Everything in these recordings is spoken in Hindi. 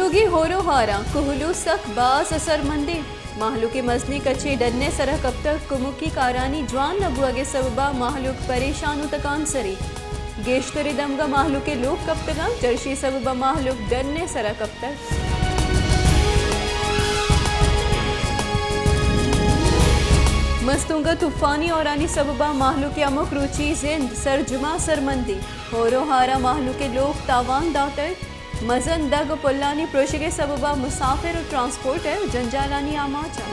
मस्तूगी होरो हारा कुहलू सक बास असरमंदी माहलूक मजनी कच्चे डन्ने सरह कब तक कुमुकी कारानी जवान नबुआगे सबबा माहलूक परेशान तकान सरी गेश्तरी दमगा माहलूक लोग कब तक चर्शी सबबा माहलूक डन्ने सरह कब तक मस्तूंगा तूफानी और आनी सबबा माहलूक अमुक रुचि जिंद सरजुमा सरमंदी होरो हारा माहलूक लोग तावान दातर मजन दग पुल्लानी प्रोशगे सबबा मुसाफिर और ट्रांसपोर्ट है जंजालानी आमाचा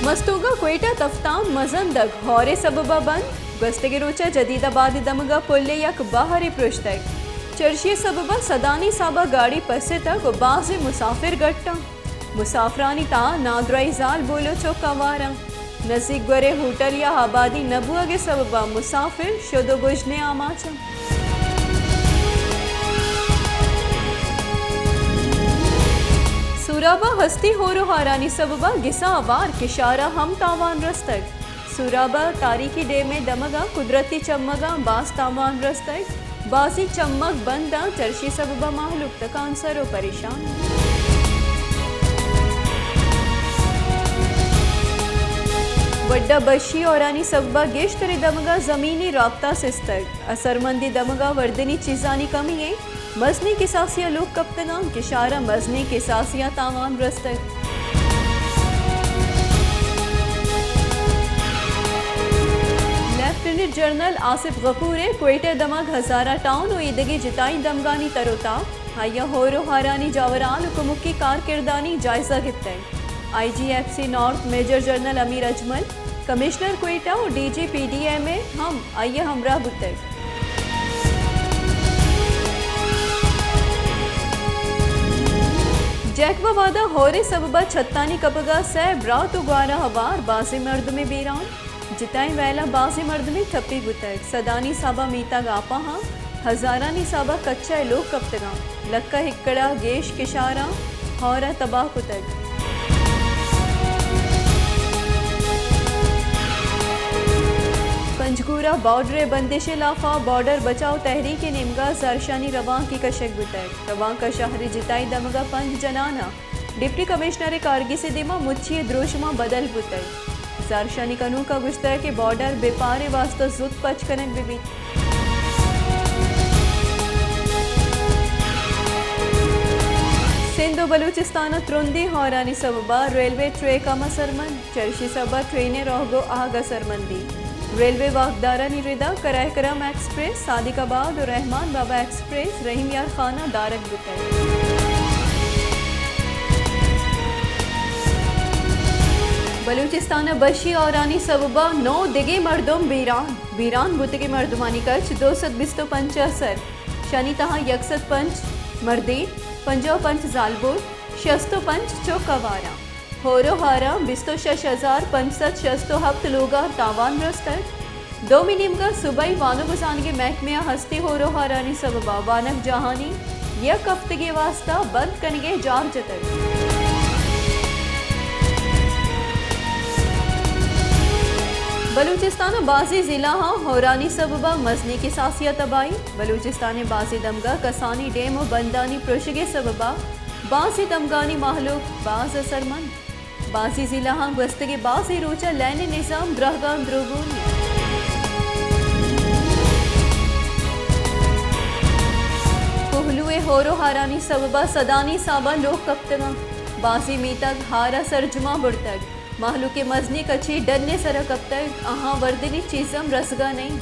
मस्तूगा क्वेटा तफ्ताम मजन दग हौरे सबबा बंद गस्तगे रोचा जदीदाबाद दमगा पुल्ले यक बाहरी प्रोश्तक चर्शी सबबा सदानी साबा गाड़ी पसे तक बाज़ मुसाफिर गट्टा मुसाफरानी ता नादराई जाल बोलो चौकावारा नज़ीक गरे होटल या आबादी नबुआ के सबबा मुसाफिर शुदो बुझने आमाचा सुराबा हस्ती होरो हारानी सबबा गिसा आवार किशारा हम तावान रस्तक सुराबा तारीखी डे में दमगा कुदरती चमगा बास तावान रस्तक बासी चमक बंदा चर्शी सबबा माहलूक तक आंसरो परेशान वड्डा बशी और आनी सबबा गेश्तरी दमगा ज़मीनी राब्ता सिस्तर असरमंदी दमगा वर्दनी चीज़ानी कमी है मजनी किसासिया लोग कब तक किशारा मजनी किसासिया तावान रस्तक लेफ्टिनेंट जनरल आसिफ गफूर क्वेटा दमग हजारा टाउन और ईदगी जिताई दमगानी तरोता हाया होरो हारानी जावरान हुकुमुकी कारकिरदानी जायजा गिफ्ते IGFC north major general Amir Ajmal commissioner Quetta और DG PDM हम आइए हमरा बुते जैकवा वादा होरे सबबा छत्तानी कपगा सैब रात उगारा हवार बाजी मर्द में बेरान जिताई वैला बाजी मर्द में ठप्पी गुतक सदानी साबा मीता गापा हाँ हजारानी साबा कच्चा लोग कब तगा लक्का हिक्कड़ा गेश किशारा हौरा तबाह कुतक पंजगूरा बॉर्डर बंदिश लाफा बॉर्डर बचाओ तहरीक निमगा सरशानी रवां की कशक बुतक रवां का शहरी जिताई दमगा पंज जनाना डिप्टी कमिश्नर कारगी से दिमा मुच्छी द्रोशमा बदल बुतक सरशानी कनू का गुश्ता के बॉर्डर बेपारे वास्ता जुत पच कनक बिबी सिंधु बलूचिस्तान त्रुंदी हौरानी सबबा रेलवे ट्रे का मसरमंद चर्शी सबा ट्रेने रोहगो आगा सरमंदी रेलवे वाकदारा निरिदा कराय करम एक्सप्रेस सादिकाबाद और रहमान बाबा एक्सप्रेस रहीम यार खाना दारक बुतक बलूचिस्तान बशी और आनी सबबा 9 दिगे मर्दम बीरान बुतगे मर्दमानी कच 225 शनि तहा यकसत पंच मर्दे पंजो पंच जालबोर शस्तो पंच चौकावारा होरो हारा 26,567 लोगा तावान रस्तक 2 मिनिमगा सुबई वानो गुजानगे महकमे हस्ती होरो हारानी सबबा वानक जहानी यक हफ्तगे वास्ता बंद कनगे जार जतक बलूचिस्तान बाजी जिला हाँ होरानी सबबा मजनी की सासिया तबाही बलूचिस्तान बाजी दमगा कसानी डेम और बंदानी प्रोशगे सबबा बाजी दमगानी माहलूक बाज असरमंद बाजी जिला हाँ गस्तगे बाजी रोचा लैन निज़ाम द्रहगान द्रोगूनी कोहलुए होरो हारानी सबबा सदानी साबा लोग कप्तना बाजी मीतक हारा सरजुमा बुड़तक माहलूक मजनी कची डरने सरा कब तक अहाँ वर्दनी चीज़म रसगा नहीं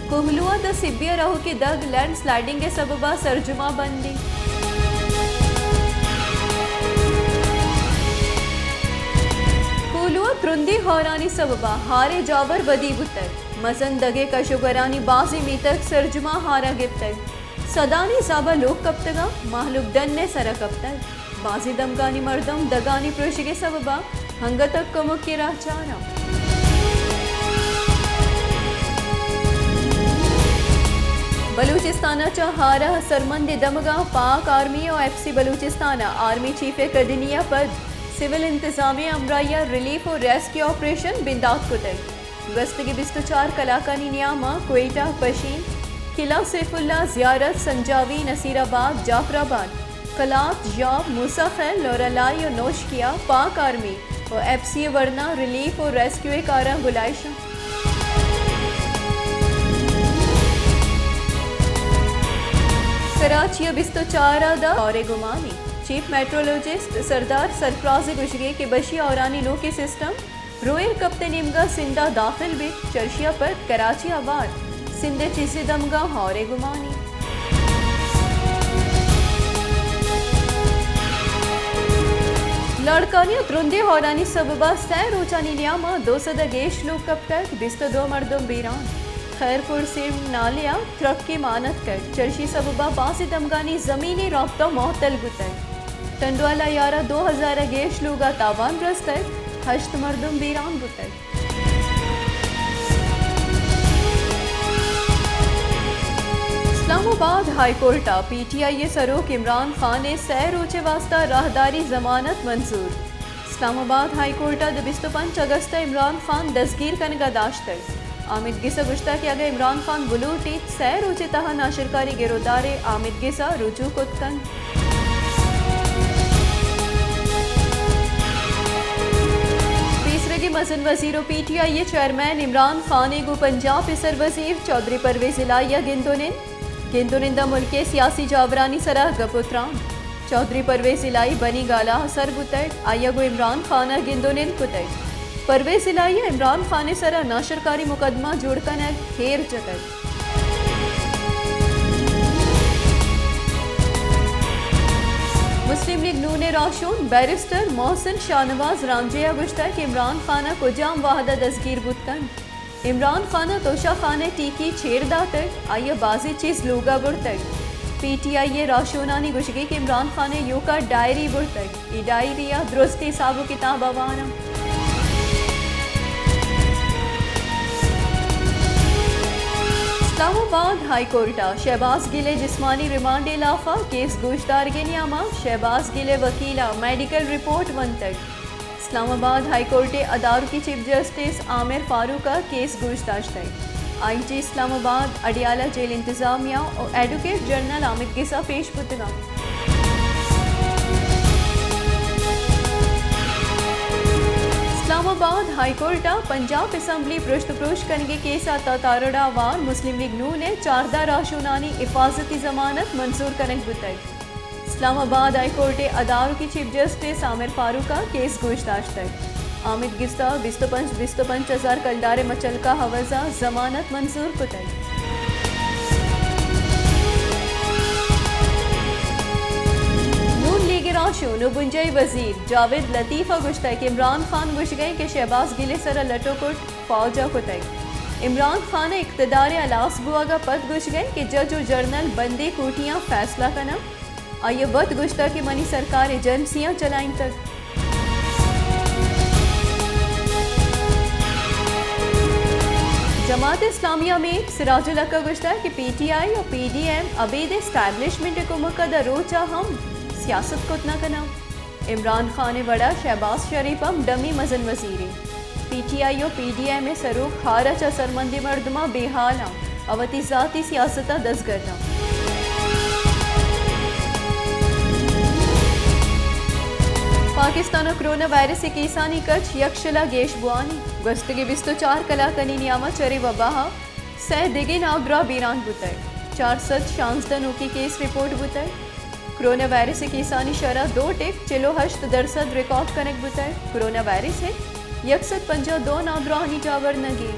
कोहलुआ द सिबिया रहो के दग लैंड स्लाइडिंग के सबबा सरजुमा बंदी कोहलुआ त्रुंदी हौरानी सबबा हारे जावर बदी बुतक मजन दगे कशुगरानी बाजी मीतक सरजुमा हारा गिफ्तक सदानी साबा लोग कब तगा माहलूक डरने सरा कब तक बाजी दमगानी मर्दम दगानी प्रोशिगे सबबा हंगतक कमुक के राचारा बलूचिस्तानाच्या हारा सरमंदी दमगा पाक आर्मी और FC बलूचिस्ताना आर्मी चीफ कदनिया पद सिविल इंतजामिया अमराइया रिलीफ और रेस्क्यू ऑपरेशन बिंदात कुतक गस्तगी 24 कलाकानी नियामा क्वेटा पशीन किला सैफुल्ला ज़ियारत संजावी नसीराबाद जाफराबाद कलात जाब मूसा खैल लोरलाई और नौशकिया पाक आर्मी और एफसी वरना रिलीफ और रेस्क्यू कारा गुलाइशा कराची 24 और गुमानी चीफ मेट्रोलॉजिस्ट सरदार सरफराज गुशगे के बशी औरानी लो के सिस्टम रोयल कप्ते निमगा सिंधा दाखिल भी चर्शिया पर कराची आबाद सिंधे चीसी दमगा और गुमानी लड़कानियों त्रुंदे होरानी सबबा सै रोचानी लियामा 200 गेश लोग कब तक 22 मर्दम बीरान खैरपुर सिम नालिया ट्रक की मानत कर चर्शी सबबा बासी दमगानी ज़मीनी रफ्ता मोहतल गुतर टंडवाला यारा 2000 गेश लूगा तावान रस्तर हश्त मर्दम बीरान गुतर इस्लामाबाद हाईकोर्टा PTI सरोक इमरान खान ने सै रोचे वास्ता राहदारी जमानत मंजूर इस्लामाबाद हाईकोर्टा 25 अगस्त इमरान खान दस्तगीर कनगा दाश्तर आमिद गिसा गुश्ता कि अगर इमरान खान बुलूटी सै रोचे तहा नाशिरकारी गिरोदारे आमिद गिसा रुजू कुतकन तीसरे की मजन वजीर PTI चेयरमैन इमरान खान गु पंजाब इसर वजीर चौधरी परवेज इलाहिया गिंदुनिंदा मुल्के सियासी जावरानी सरह गपुत्रान चौधरी परवेज इलाई बनी गाला सर गुतर आया गो इमरान खाना गिंदुनिंद कुतर परवेज इलाहिया इमरान खान सरा नाशरकारी मुकदमा जुड़कन हेर जगत मुस्लिम लीग नून राशून बैरिस्टर मोहसिन शाहनवाज रामजिया गुश्ता कि इमरान खाना को जाम वाहदा दस्तगीर बुतकन इमरान खाना तोशा खाने टीकी छेड़दा तक आइए बाजी चीज लूगा बुड़तक PTI राशूनानी गुशगी कि इमरान खाने यू का डायरी बुड़तक ई डायरिया दुरुस्ती साबु किताब अवाना इस्लामाबाद हाईकोर्टा शहबाज गिले जिस्मानी रिमांड इलाफा केस गोश्तदार के नियामा शहबाज गिले वकीला मेडिकल रिपोर्ट मंतक इस्लामाबाद हाईकोर्टे अदार की चीफ जस्टिस आमिर फारूक का केस गोश्ताश्त IG इस्लामाबाद अडियाला जेल इंतजामिया और एडवोकेट जनरल आमिद गिसा पेश पुतगा इस्लामाबाद हाईकोर्टा पंजाब असम्बली पृष्ठ कनगे केस आता तारड़ा वार मुस्लिम लीग नू ने 14 राशूनानी हिफाजती जमानत मंजूर कनक बुतर इस्लामाबाद हाईकोर्टे अदार की चीफ जस्टिस आमिर फारूक का केस गोश्ताश्त आमिद गिस्ता 25,000 कलदारे मचलका हवजा जमानत मंजूर कुतर राशो नुबुंजई वजीर जावेद लतीफ़ा गुश्ता कि इमरान खान गुश गए कि शहबाज गिले सरा लटोकुट फौजा कुतई इमरान खान इक़्तिदार अलास बुआगा पद गुश गए कि जज और जर्नल बंदे कोटियाँ फैसला करना आइए वत गुश्ता कि मनी सरकार एजेंसियाँ चलाइन तक जमात इस्लामिया में सिराजुल हक गुश्ता कि PTI और PDM अबीद एस्टैब्लिशमेंट को मुकद्दर रोचा हम सियासत को इतना करना इमरान खान वड़ा शहबाज शरीफम डमी मजन वजीरी PTI और PDM में सरूख हारा चा सरमंदी मर्दमा बेहाला अवती जाती सियासता दसगरना पाकिस्तान कोरोना वायरस से कीसानी कच यक्षला गेश बुआनी गस्तगी 24 कला कनी नियामा चरे वबाहा सह दिगे नागरा बीरान बुतर 416 की केस रिपोर्ट बुतर कोरोना वायरस से किसानी शरह 2.8% रिकॉर्ड कनक बुतर कोरोना वायरस है 152 नादरानी जावर नगी